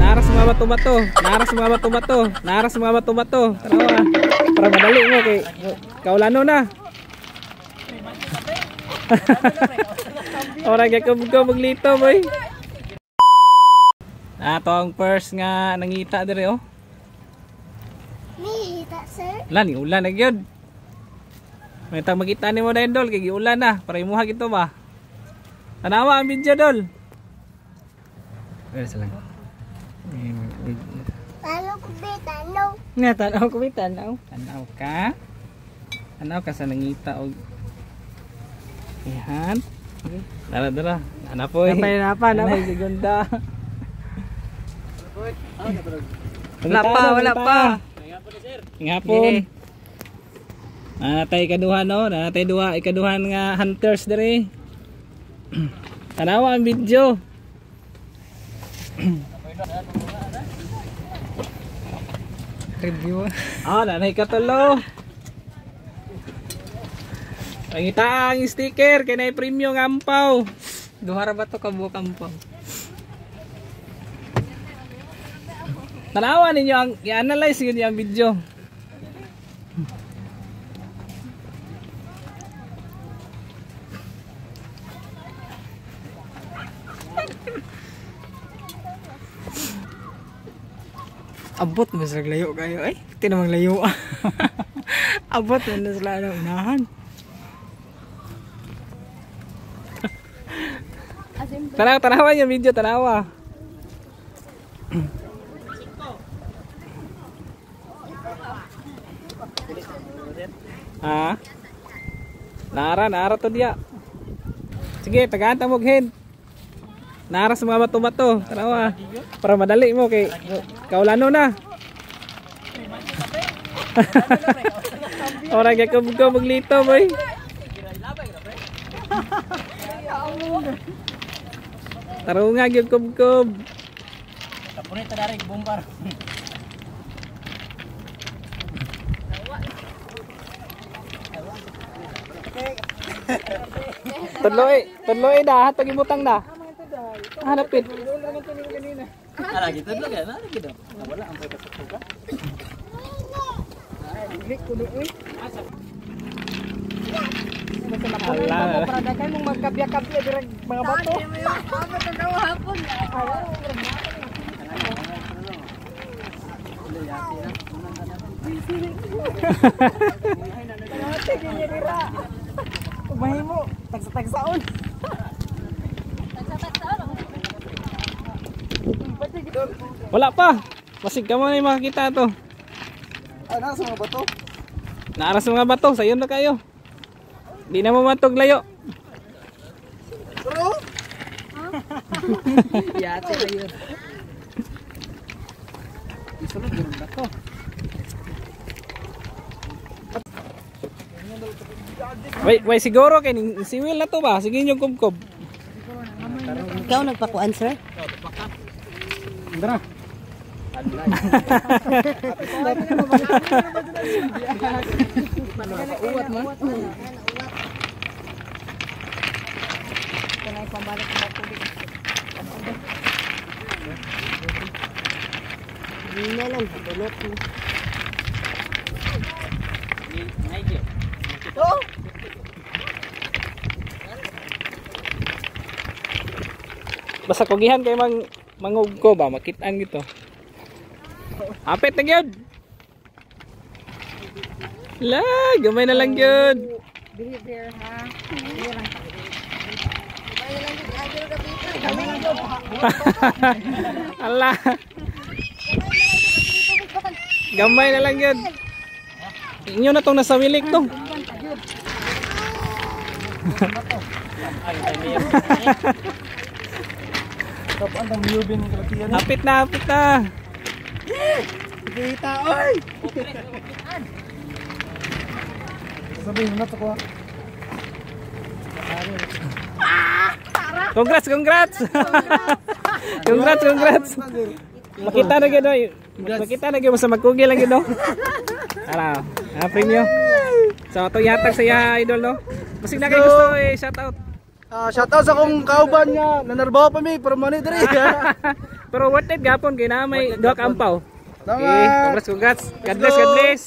Naras mga bato-bato. Naras mga bato-bato. Naras mga bato-bato. Tanawa. Para madali mo kay kaulano na. Ora gakabog maglito boy. Ato ang first nga nangita dire oh. Nangita sir. Lan ulan na gyud. May tang makita nimo na idol kay giulan na para imuha gito ba. Tanawa ang video dol. Wala lang. Tanaw ko be, tanaw. Nga tanaw ko be, tanaw. Tanaw ka. Tanaw ka sa nangita og. Yan. Dara. Ana po. Napay segunda. Wala pa. Ngapon. Natay ikaduhan no, natay ikaduhan nga hunters dire. Tanawa ang video. Review. Nanay katulo. Pangita ang sticker kay nay premium ampaw. Duha ra ba to kabuok ampaw? Tanawa ninyo ang i-analyze yun yung video. Abot mo sa layo kayo ay pati namang layo. Abot mo na sila na unahan. Tanawa yung video, tanawa. Nara to dia. Sige, tagaan ta mog head. Nara sa mga bato-bato. Tanawa. Para madali mo kay kaulano na. Ora gakabog maglito boy. Tarunga gyud kubkob. Tapunit ta dari bombar. Tudloy dah hatag imutang na. Hanapit. Ala gitu dulu kan? Ala gitu. Wala ang pagkasok ka. Dili ko duoy. Allah. Peradakan mong magkabya-kabya direk mga bato. Ako to daw hapon. Mahimo, tagsa-tagsaon. Wala pa. Masig ka mo na makakita to. Nasa mga bato. Naaras mga bato, sayon na kayo. Di na mo matog layo. Bro? Yate na yun. Isunod yung bato. Wait, siguro kay si Will na to ba? Sige yung kubkob. Ikaw nagpakuan sir? Dara. Uwat man. Kanay pambalik sa tubig. Hindi na lang, tulot mo. Basta kugihan kay mangugko ba makitaan gito. Apit na gyud. La, gamay na lang gyud. Dili there ha. Allah. Gamay na lang gyud. Inyo na tong nasa wilik to. Apit na. Kita oy. Sabihin mo na to ko. Congrats. Congrats. Makita na gyud. Makita na gyud sa magkugi lang gyud no. Ara, premium. So ato yatag sa idol no. Masig na kay gusto shout out. Shout out sa akong kauban nga nanarbaho pa mi pero money diri. Pero worth it gapon kay na may duha ka ampaw. Salamat. Okay, congrats. God bless, God bless.